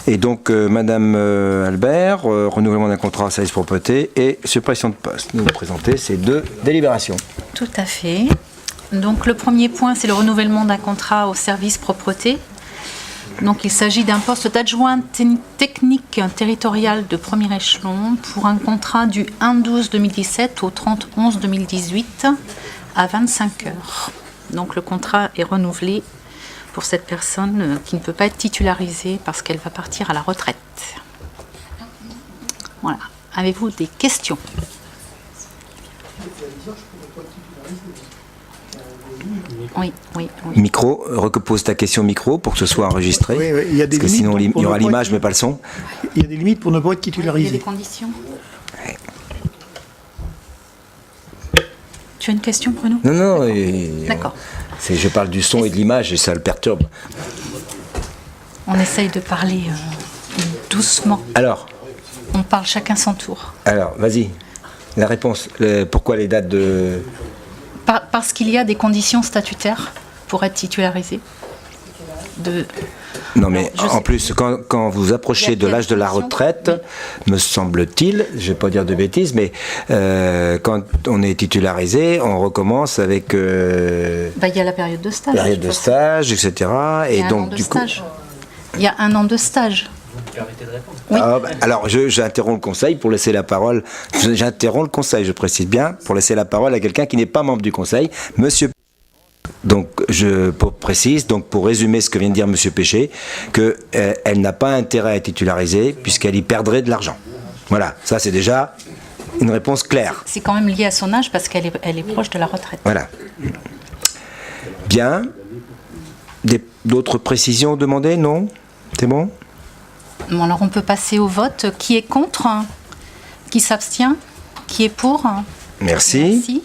Et donc, Madame Albert, renouvellement d'un contrat à service propreté et suppression de poste. Nous présentez ces deux délibérations. Tout à fait. Donc le premier point, c'est le renouvellement d'un contrat au service propreté. Donc il s'agit d'un poste d'adjoint technique territorial de premier échelon pour un contrat du 1/12/2017 au 30/11/2018 à 25 heures. Donc le contrat est renouvelé pour cette personne qui ne peut pas être titularisée parce qu'elle va partir à la retraite. Voilà. Avez-vous des questions ? Oui. Micro, repose ta question micro pour que ce soit enregistré. Oui, il y a des parce que sinon, il y aura l'image mais pas le son. Il y a des limites pour ne pas être Il y a titularisé. des conditions. Ouais. Tu as une question, Bruno ? Non. D'accord. Je parle du son et de l'image et ça le perturbe. On essaye de parler doucement. Alors, On parle chacun son tour. Vas-y. La réponse. Pourquoi les dates de... Parce qu'il y a des conditions statutaires pour être titularisé. Non, mais en plus, quand vous approchez de l'âge de la retraite, me semble-t-il, je ne vais pas dire de bêtises, mais quand on est titularisé, on recommence avec... il y a la période de stage. Période de stage, etc. Et donc, du coup... Il y a 1 an de stage. Oui. Alors, j'interromps le conseil pour laisser la parole. J'interromps le conseil, je précise bien, pour laisser la parole à quelqu'un qui n'est pas membre du conseil, Monsieur. Donc, je précise, donc pour résumer ce que vient de dire Monsieur Péché, qu'elle n'a pas intérêt à être titularisée puisqu'elle y perdrait de l'argent. Voilà, ça c'est déjà une réponse claire. C'est quand même lié à son âge parce qu'elle est proche de la retraite. Voilà. Bien. D'autres précisions demandées? Non? C'est bon? Bon, alors on peut passer au vote. Qui est contre? Qui s'abstient? Qui est pour? Merci. Merci.